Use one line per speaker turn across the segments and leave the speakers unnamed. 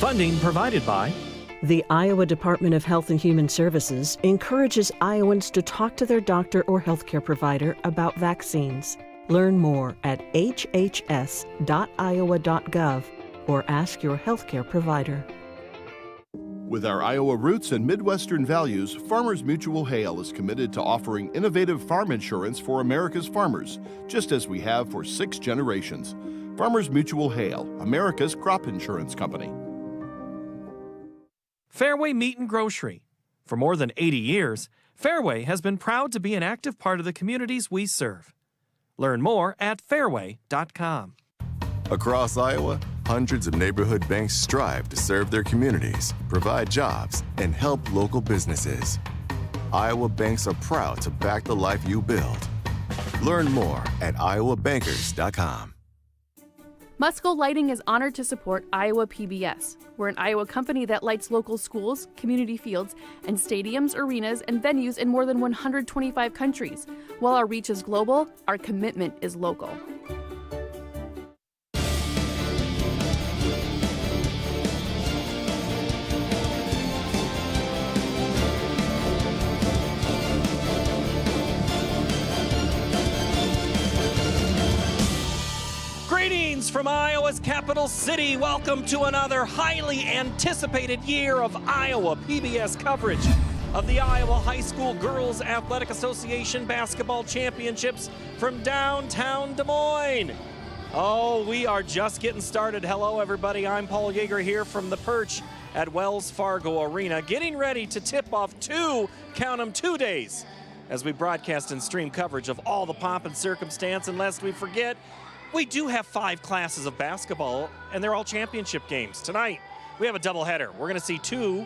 Funding provided by
the Iowa Department of Health and Human Services encourages Iowans to talk to their doctor or healthcare provider about vaccines. Learn more at hhs.iowa.gov or ask your healthcare provider.
With our Iowa roots and Midwestern values, Farmers Mutual Hail is committed to offering innovative farm insurance for America's farmers, just as we have for 6 generations. Farmers Mutual Hail, America's crop insurance company.
Fairway Meat and Grocery. For more than 80 years, Fairway has been proud to be an active part of the communities we serve. Learn more at fairway.com.
Across Iowa, hundreds of neighborhood banks strive to serve their communities, provide jobs, and help local businesses. Iowa banks are proud to back the life you build. Learn more at iowabankers.com.
Musco Lighting is honored to support Iowa PBS. We're an Iowa company that lights local schools, community fields, and stadiums, arenas, and venues in more than 125 countries. While our reach is global, our commitment is local.
Greetings from Iowa's capital city. Welcome to another highly anticipated year of Iowa PBS coverage of the Iowa High School Girls Athletic Association Basketball Championships from downtown Des Moines. Oh, we are just getting started. Hello, everybody. I'm Paul Yeager here from the perch at Wells Fargo Arena, getting ready to tip off 2 days as we broadcast and stream coverage of all the pomp and circumstance. And lest we forget, we do have 5 classes of basketball, and they're all championship games. Tonight, we have a doubleheader. We're going to see 2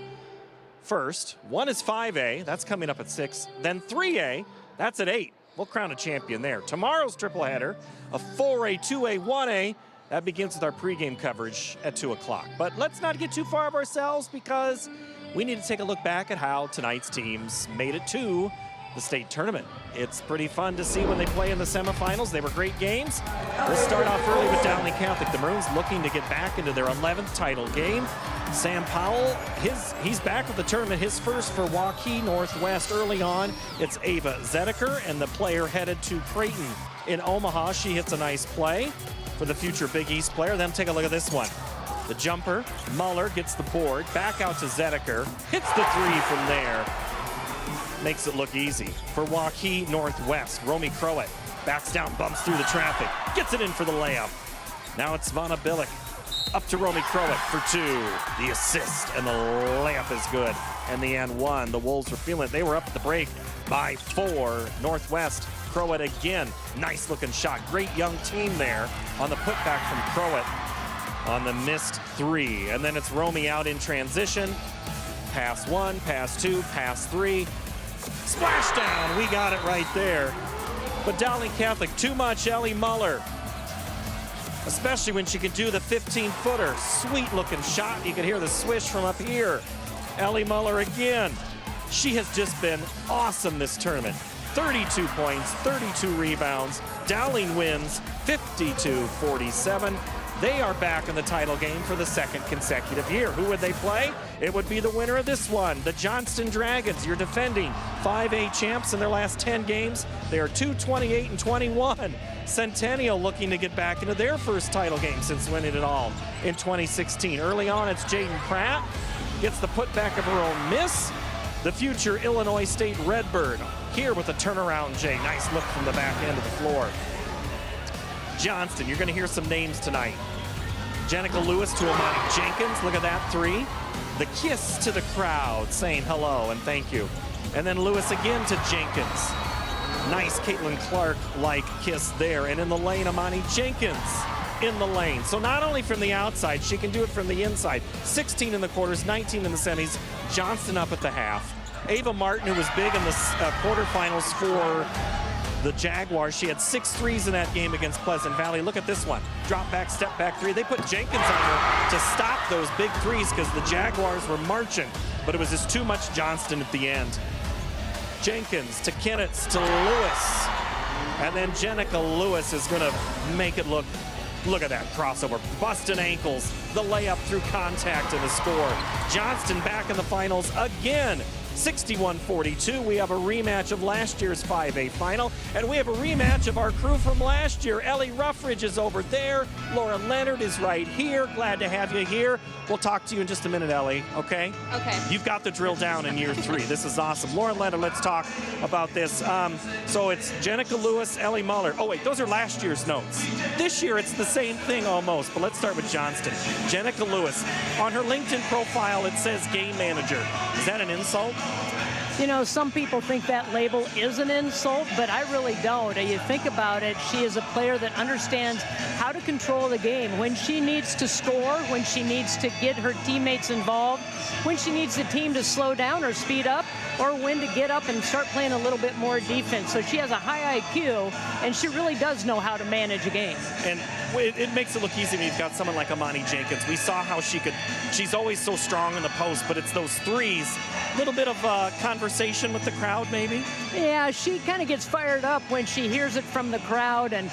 first. One is 5A. That's coming up at 6. Then 3A. That's at 8. We'll crown a champion there. Tomorrow's tripleheader, a 4A, 2A, 1A. That begins with our pregame coverage at 2 o'clock. But let's not get too far of ourselves, because we need to take a look back at how tonight's teams made it to the state tournament. It's pretty fun to see when they play in the semifinals. They were great games. We'll start off early with Dowling Catholic. The Maroons looking to get back into their 11th title game. Sam Powell, he's back with the tournament, his first for Waukee Northwest. Early on, it's Ava Zedeker, and the player headed to Creighton in Omaha. She hits a nice play for the future Big East player. Then take a look at this one. The jumper, Muller gets the board, back out to Zedeker, hits the 3 from there. Makes it look easy for Waukee Northwest. Romy Crowett backs down, bumps through the traffic, gets it in for the layup. Now it's Vanna Billick up to Romy Crowett for 2. The assist, and the layup is good. And the and 1. The Wolves were feeling it. They were up at the break by 4. Northwest, Crowett again. Nice looking shot. Great young team there on the putback from Crowett on the missed 3. And then it's Romy out in transition. Pass 1, pass 2, pass 3. Splashdown, we got it right there. But Dowling Catholic, too much Ellie Muller. Especially when she can do the 15-footer. Sweet looking shot, you can hear the swish from up here. Ellie Muller again. She has just been awesome this tournament. 32 points, 32 rebounds. Dowling wins 52-47. They are back in the title game for the 2nd consecutive year. Who would they play? It would be the winner of this one, the Johnston Dragons. You're defending 5A champs in their last 10 games. They are 2-28-21. Centennial looking to get back into their first title game since winning it all in 2016. Early on, it's Jaden Pratt. Gets the putback of her own miss. The future Illinois State Redbird here with a turnaround J. Nice look from the back end of the floor. Johnston, you're going to hear some names tonight. Jenica Lewis to Amani Jenkins. Look at that 3. The kiss to the crowd saying hello and thank you. And then Lewis again to Jenkins. Nice Caitlin Clark-like kiss there. And in the lane, Amani Jenkins in the lane. So not only from the outside, she can do it from the inside. 16 in the quarters, 19 in the semis. Johnston up at the half. Ava Martin, who was big in the quarterfinals for the Jaguars. She had 6 threes in that game against Pleasant Valley. Look at this one. Drop back, step back 3. They put Jenkins on her to stop those big threes because the Jaguars were marching. But it was just too much Johnston at the end. Jenkins to Kennitz to Lewis. And then Jenica Lewis is going to make it look Look at that crossover, busting ankles, the layup through contact and the score. Johnston back in the finals again. 61-42. We have a rematch of last year's 5A final, and we have a rematch of our crew from last year. Ellie Ruffridge is over there. Laura Leonard is right here. Glad to have you here. We'll talk to you in just a minute, Ellie, okay?
Okay.
You've got the drill down in year 3. This is awesome. Laura Leonard, let's talk about this. So it's Jenica Lewis, Ellie Muller. Oh, wait, those are last year's notes. This year, it's the same thing almost, but let's start with Johnston. Jenica Lewis. On her LinkedIn profile, it says game manager. Is that an insult?
You know, some people think that label is an insult, but I really don't. You think about it, she is a player that understands how to control the game. When she needs to score, when she needs to get her teammates involved, when she needs the team to slow down or speed up, or when to get up and start playing a little bit more defense. So she has a high IQ, and she really does know how to manage a game.
And it makes it look easy when you've got someone like Amani Jenkins. We saw how she's always so strong in the post, but it's those threes. A little bit of conversation with the crowd, maybe?
Yeah, she kind of gets fired up when she hears it from the crowd and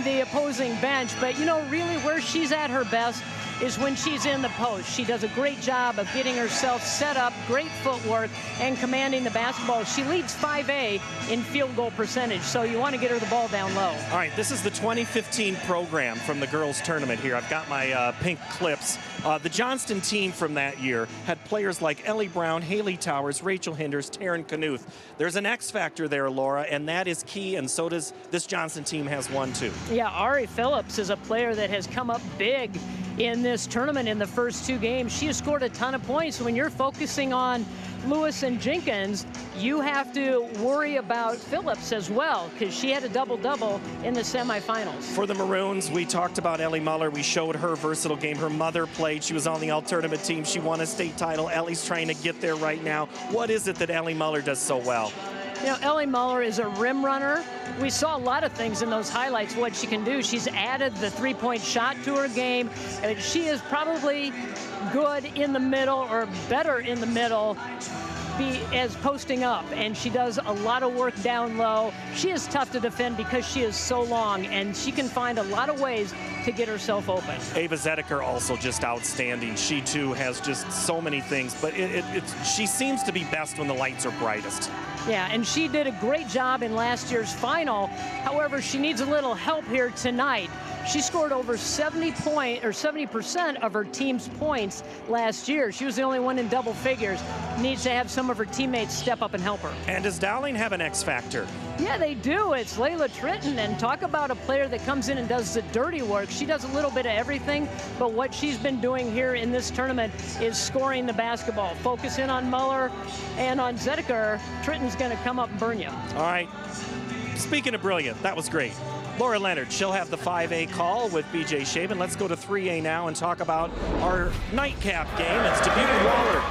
the opposing bench. But, you know, really where she's at her best is when she's in the post. She does a great job of getting herself set up, great footwork, and commanding the basketball. She leads 5A in field goal percentage, so you want to get her the ball down low.
All right, this is the 2015 program from the girls' tournament here. I've got my pink clips. The Johnston team from that year had players like Ellie Brown, Haley Towers, Rachel Hinders, Taryn Knuth. There's an X factor there, Laura, and that is key, and so does this Johnston team has one, too.
Yeah, Ari Phillips is a player that has come up big in this tournament in the first 2 games. She has scored a ton of points. When you're focusing on Lewis and Jenkins, you have to worry about Phillips as well, because she had a double-double in the semifinals.
For the Maroons, we talked about Ellie Muller. We showed her versatile game. Her mother played. She was on the all-tournament team. She won a state title. Ellie's trying to get there right now. What is it that Ellie Muller does so well?
You know, Ellie Muller is a rim runner. We saw a lot of things in those highlights, what she can do. She's added the three-point shot to her game. She is probably good in the middle, or better in the middle, as posting up, and she does a lot of work down low. She is tough to defend because she is so long, and she can find a lot of ways to get herself open.
Ava Zedeker also just outstanding. She too has just so many things, but she seems to be best when the lights are brightest.
Yeah, and she did a great job in last year's final. However, she needs a little help here tonight. She scored over 70% of her team's points last year. She was the only one in double figures. Needs to have some of her teammates step up and help her.
And does Dowling have an X factor?
Yeah, they do. It's Layla Tritton, and talk about a player that comes in and does the dirty work. She does a little bit of everything, but what she's been doing here in this tournament is scoring the basketball. Focus in on Muller and on Zedeker. Tritton's going to come up and burn you.
All right. Speaking of brilliant, that was great. Laura Leonard, she'll have the 5A call with BJ Shaven. Let's go to 3A now and talk about our nightcap game. It's Dubuque and Wahlert.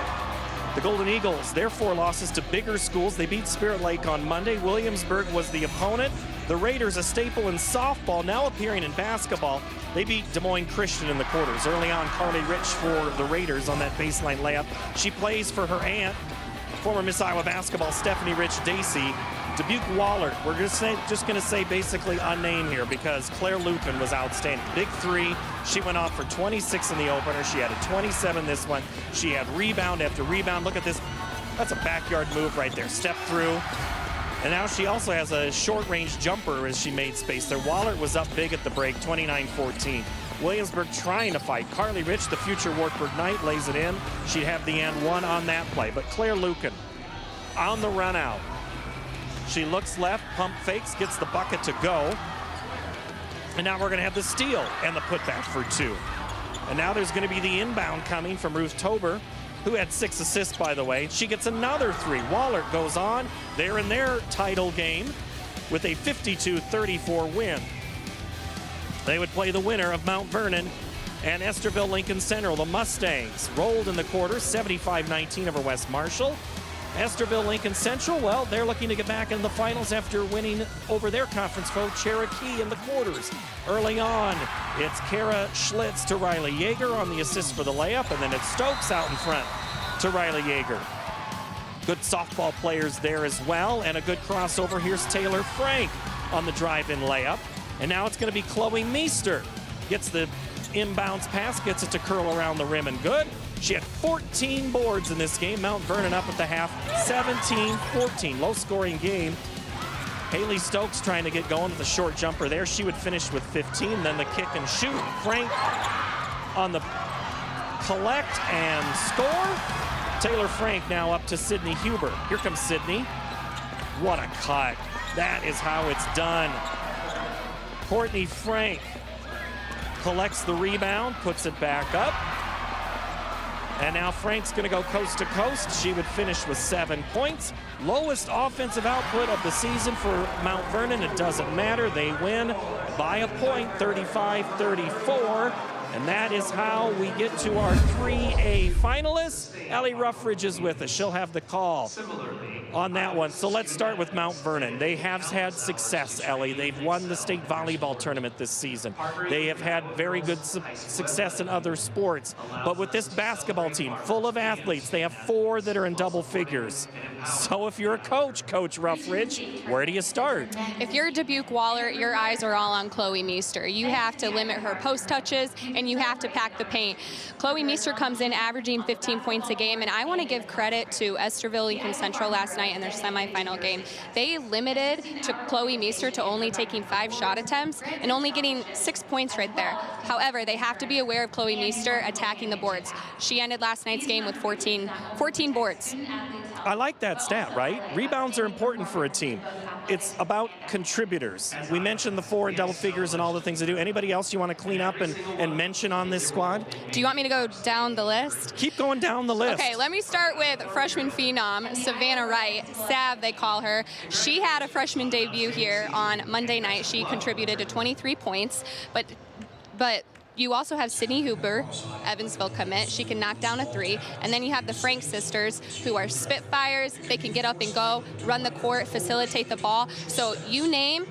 The Golden Eagles, their 4 losses to bigger schools. They beat Spirit Lake on Monday. Williamsburg was the opponent. The Raiders, a staple in softball, now appearing in basketball. They beat Des Moines Christian in the quarters. Early on, Carly Rich for the Raiders on that baseline layup. She plays for her aunt, former Miss Iowa basketball, Stephanie Rich Dacey. Dubuque Wahlert, we're just going to say basically unnamed here because Claire Lucan was outstanding. Big 3. She went off for 26 in the opener. She had a 27 this one. She had rebound after rebound. Look at this. That's a backyard move right there. Step through. And now she also has a short-range jumper as she made space there. Wahlert was up big at the break, 29-14. Williamsburg trying to fight. Carly Rich, the future Wartburg Knight, lays it in. She'd have the and 1 on that play. But Claire Lucan on the run out. She looks left, pump fakes, gets the bucket to go. And now we're going to have the steal and the putback for 2. And now there's going to be the inbound coming from Ruth Tober, who had 6 assists, by the way. She gets another 3. Wahlert goes on. They're in their title game with a 52-34 win. They would play the winner of Mount Vernon and Esterville Lincoln Central. The Mustangs rolled in the quarters, 75-19 over West Marshall. Esterville Lincoln Central, well, they're looking to get back in the finals after winning over their conference foe, Cherokee, in the quarters. Early on, it's Kara Schlitz to Riley Yeager on the assist for the layup, and then it's Stokes out in front to Riley Yeager. Good softball players there as well, and a good crossover. Here's Taylor Frank on the drive-in layup. And now it's going to be Chloe Meester Gets the inbounds pass, gets it to curl around the rim and good. She had 14 boards in this game. Mount Vernon up at the half, 17-14. Low-scoring game. Haley Stokes trying to get going with a short jumper there. She would finish with 15. Then the kick and shoot. Frank on the collect and score. Taylor Frank now up to Sydney Huber. Here comes Sydney. What a cut. That is how it's done. Courtney Frank collects the rebound, puts it back up. And now Frank's going to go coast to coast. She would finish with 7 points. Lowest offensive output of the season for Mount Vernon. It doesn't matter. They win by a point, 35-34. And that is how we get to our 3A finalists. Ellie Ruffridge is with us. She'll have the call on that one. So let's start with Mount Vernon. They have had success, Ellie. They've won the state volleyball tournament this season. They have had very good success in other sports. But with this basketball team full of athletes, they have 4 that are in double figures. So if you're a coach, Coach Ruffridge, where do you start?
If you're Dubuque Waller, your eyes are all on Chloe Meester. You have to limit her post touches, and you have to pack the paint. Chloe Meester comes in averaging 15 points a game, and I want to give credit to Esterville Lincoln Central last night in their semifinal game. They limited to Chloe Meester to only taking 5 shot attempts and only getting 6 points right there. However, they have to be aware of Chloe Meester attacking the boards. She ended last night's game with 14 boards.
I like that stat, right? Rebounds are important for a team. It's about contributors. We mentioned the 4 in double figures and all the things they do. Anybody else you want to clean up and mention on this squad?
Do you want me to go down the list?
Keep going down the list.
Okay, let me start with freshman phenom, Savannah Wright, Sav they call her. She had a freshman debut here on Monday night. She contributed to 23 points, but you also have Sydney Huber, Evansville commit. She can knock down a 3. And then you have the Frank sisters, who are Spitfires. They can get up and go, run the court, facilitate the ball. So you name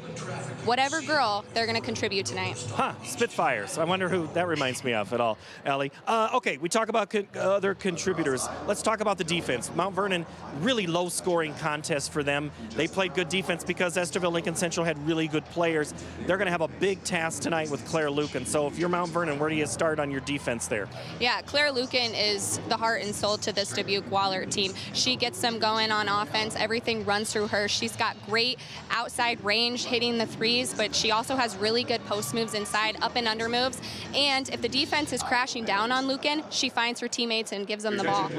whatever girl, they're going to contribute tonight.
Spitfires. I wonder who that reminds me of at all, Ellie. Okay, we talk about other contributors. Let's talk about the defense. Mount Vernon, really low-scoring contest for them. They played good defense because Esterville Lincoln Central had really good players. They're going to have a big task tonight with Claire Lucan. So if you're Mount Vernon, where do you start on your defense there? Yeah,
Claire Lucan is the heart and soul to this Dubuque Waller team. She gets them going on offense. Everything runs through her. She's got great outside range, hitting the 3s, but she also has really good post moves inside, up and under moves. And if the defense is crashing down on Lucan, she finds her teammates and gives them the ball.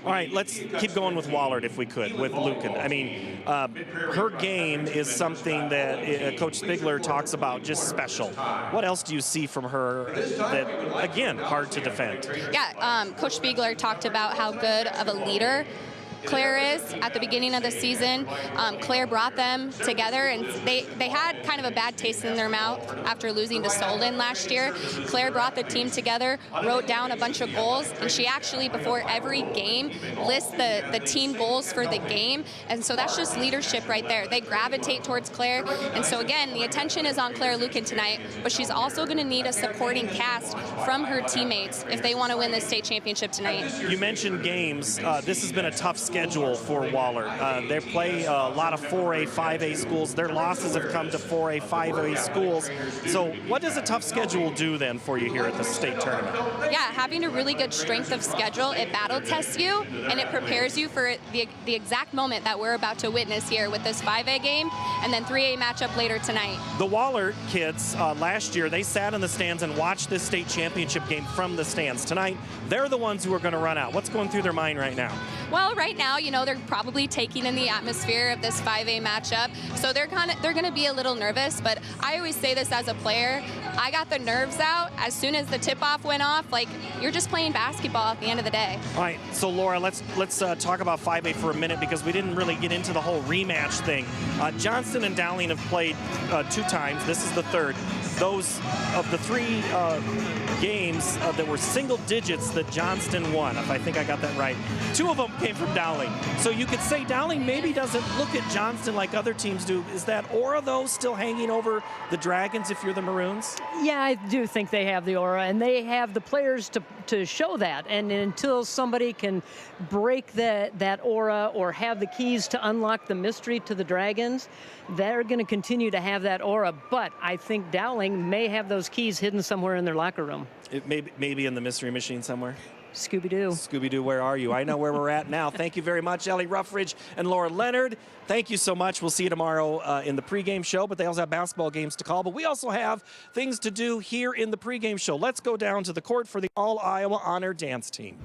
All right, let's keep going with Wallard if we could, with Lucan. I mean, her game is something that Coach Spigler talks about, just special. What else do you see from her that, again, hard to defend?
Yeah, Coach Spiegler talked about how good of a leader Claire is at the beginning of the season. Claire brought them together, and they had kind of a bad taste in their mouth after losing to Solon last year. Claire brought the team together, wrote down a bunch of goals, and she actually, before every game, lists the team goals for the game. And so that's just leadership right there. They gravitate towards Claire. And so again, the attention is on Claire Lucan tonight, but she's also going to need a supporting cast from her teammates if they want to win this state championship tonight.
You mentioned games. This has been a tough schedule for Waller. They play a lot of 4A, 5A schools. Their losses have come to 4A, 5A schools. So what does a tough schedule do then for you here at the state tournament?
Yeah, having a really good strength of schedule, it battle tests you and it prepares you for the exact moment that we're about to witness here with this 5A game and then 3A matchup later tonight.
The Waller kids last year, they sat in the stands and watched this state championship game from the stands. Tonight, they're the ones who are going to run out. What's going through their mind right now?
Well, right now, you know, they're probably taking in the atmosphere of this 5A matchup, so they're going to be a little nervous, but I always say this as a player, I got the nerves out as soon as the tip-off went off. Like, you're just playing basketball at the end of the day.
All right, so Laura, let's talk about 5A for a minute because we didn't really get into the whole rematch thing. Johnston and Dowling have played 2 times. This is the 3rd. Those of the 3 games that were single digits that Johnston won, if I think I got that right, 2 of them came from Dowling. So you could say Dowling maybe doesn't look at Johnston like other teams do. Is that aura, though, still hanging over the Dragons if you're the Maroons?
Yeah, I do think they have the aura, and they have the players to show that. And until somebody can break that aura or have the keys to unlock the mystery to the Dragons, they're going to continue to have that aura. But I think Dowling traveling may have those keys hidden somewhere in their locker room.
It may be in the mystery machine somewhere.
Scooby-Doo.
Scooby-Doo, where are you? I know where we're at now. Thank you very much, Ellie Ruffridge and Laura Leonard. Thank you so much. We'll see you tomorrow in the pregame show, but they also have basketball games to call. But we also have things to do here in the pregame show. Let's go down to the court for the All-Iowa Honor Dance Team.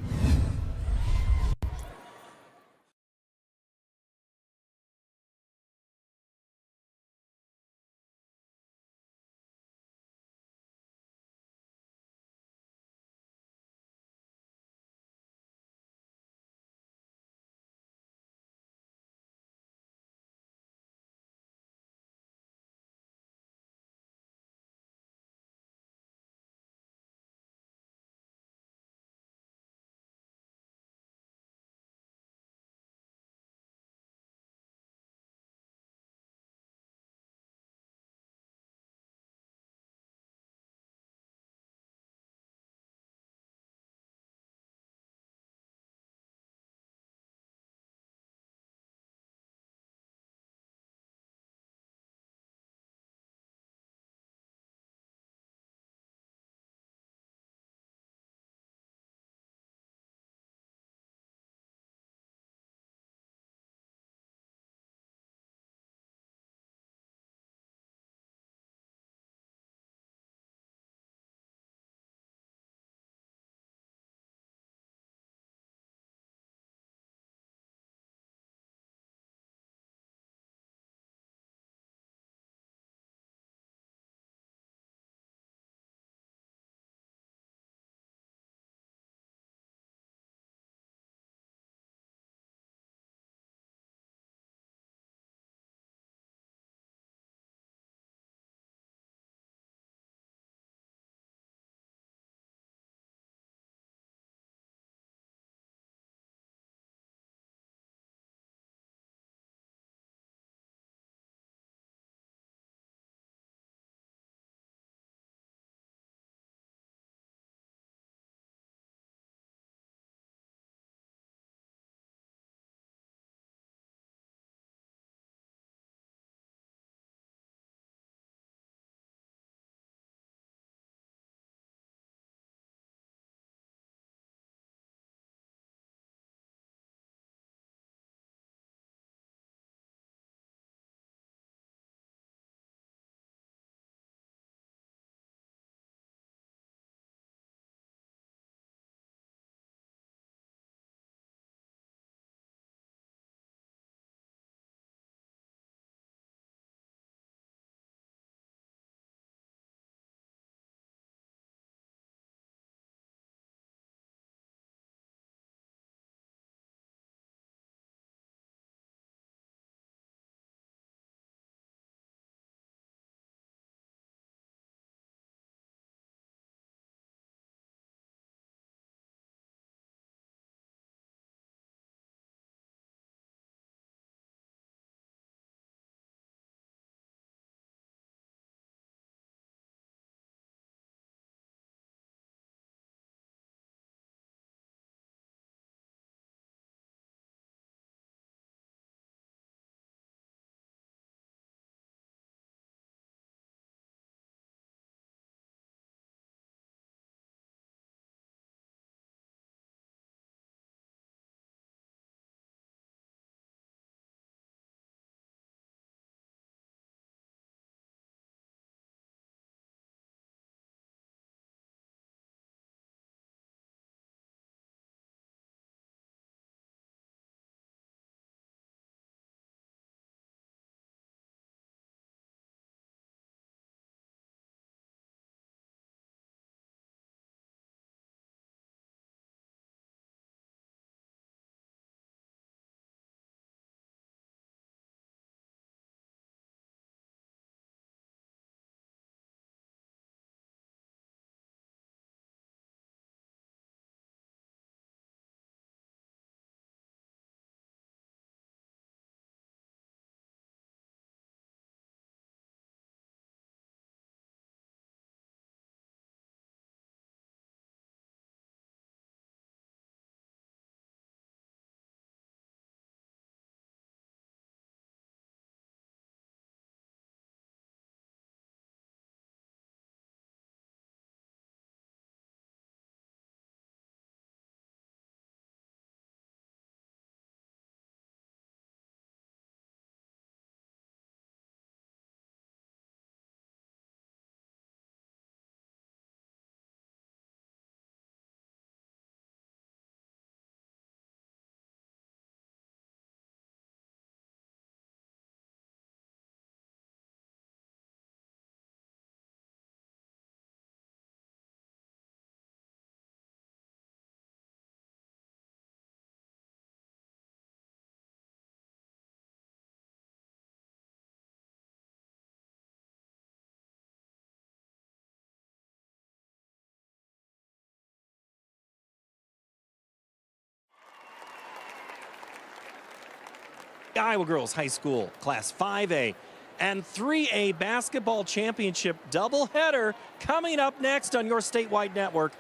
Iowa Girls High School Class 5A and 3A basketball championship doubleheader coming up next on your statewide network,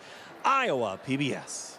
Iowa PBS.